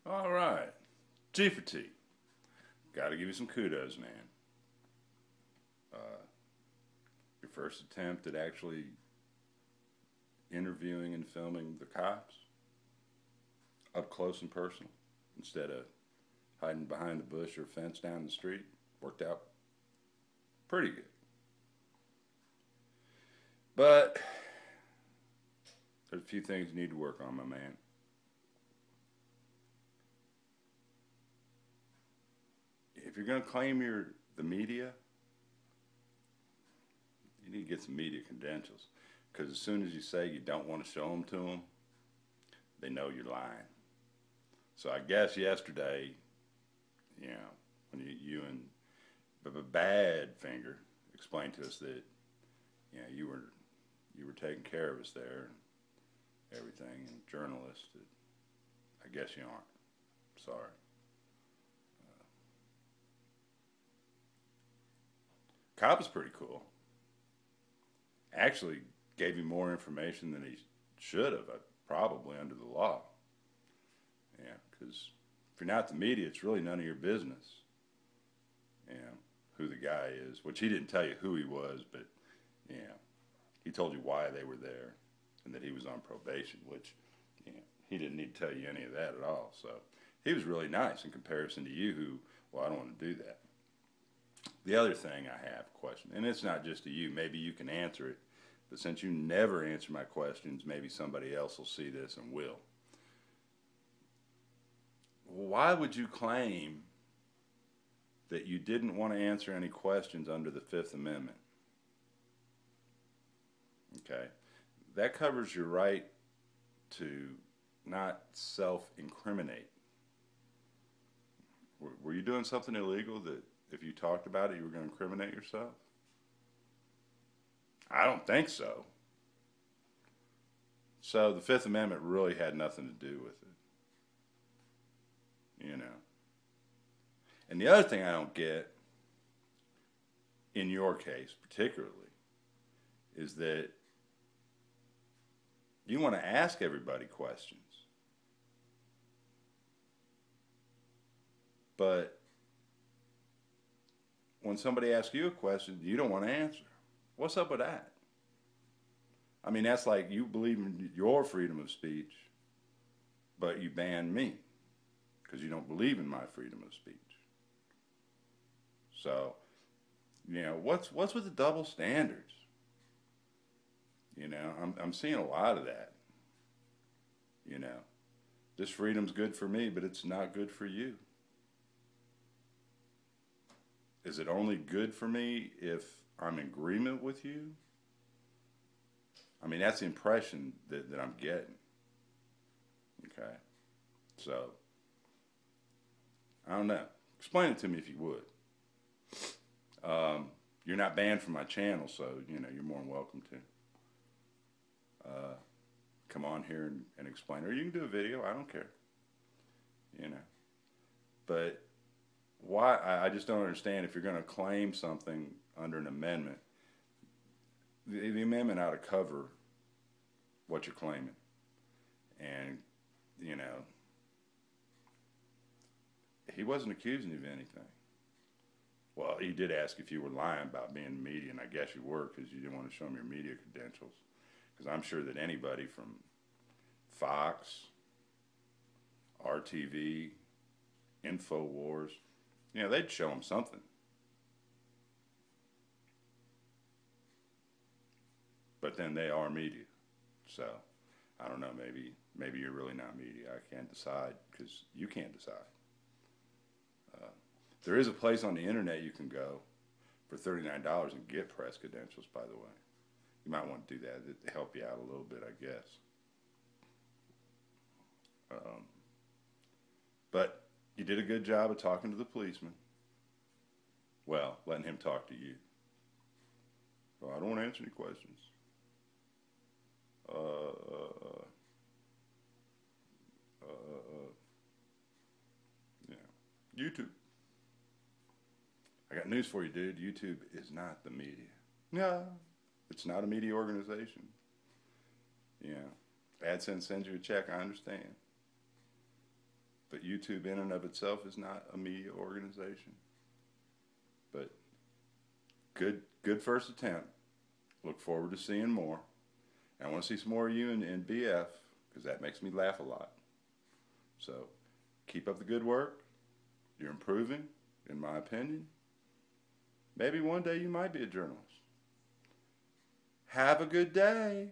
All right. G4T. Got to give you some kudos, man. Your first attempt at actually interviewing and filming the cops up close and personal instead of hiding behind the bush or fence down the street worked out pretty good. But there's a few things you need to work on, my man. If you're going to claim you're the media, you need to get some media credentials. Because as soon as you say you don't want to show them to them, they know you're lying. So I guess yesterday, when you and Badfinger explained to us that, you were taking care of us there and everything, and journalists, I guess you aren't. Sorry. Cop is pretty cool. Actually gave you more information than he should have, probably under the law. Yeah, because if you're not the media, it's really none of your business. Who the guy is, which he didn't tell you who he was, but he told you why they were there and that he was on probation, which he didn't need to tell you any of that at all. So he was really nice in comparison to you who, well, I don't want to do that. The other thing I have a question, and it's not just to you, maybe you can answer it, but since you never answer my questions, maybe somebody else will see this and will. Why would you claim that you didn't want to answer any questions under the Fifth Amendment? Okay, that covers your right to not self-incriminate. Were you doing something illegal that if you talked about it, you were going to incriminate yourself? I don't think so. So the Fifth Amendment really had nothing to do with it. And the other thing I don't get, in your case particularly, is that you want to ask everybody questions. But when somebody asks you a question, you don't want to answer. What's up with that? I mean, that's like you believe in your freedom of speech, but you ban me because you don't believe in my freedom of speech. So, what's with the double standards? I'm seeing a lot of that. This freedom's good for me, but it's not good for you. Is it only good for me if I'm in agreement with you? I mean, that's the impression that I'm getting. Okay? So, I don't know. Explain it to me if you would. You're not banned from my channel, so, you're more than welcome to. Come on here and explain. Or you can do a video. I don't care. But why? I just don't understand. If you're going to claim something under an amendment, the amendment ought to cover what you're claiming. And, he wasn't accusing you of anything. Well, he did ask if you were lying about being in media, and I guess you were because you didn't want to show him your media credentials. Because I'm sure that anybody from Fox, RTV, InfoWars, they'd show him something. But then they are media. So, I don't know, maybe you're really not media. I can't decide because you can't decide. There is a place on the internet you can go for $39 and get press credentials, by the way. You might want to do that to help you out a little bit, I guess. But you did a good job of talking to the policeman. Well, letting him talk to you. Well, I don't want to answer any questions. YouTube. I got news for you, dude. YouTube is not the media. No, it's not a media organization. AdSense sends you a check, I understand. But YouTube in and of itself is not a media organization. But good first attempt. Look forward to seeing more. And I want to see some more of you in BF, because that makes me laugh a lot. So keep up the good work. You're improving, in my opinion. Maybe one day you might be a journalist. Have a good day.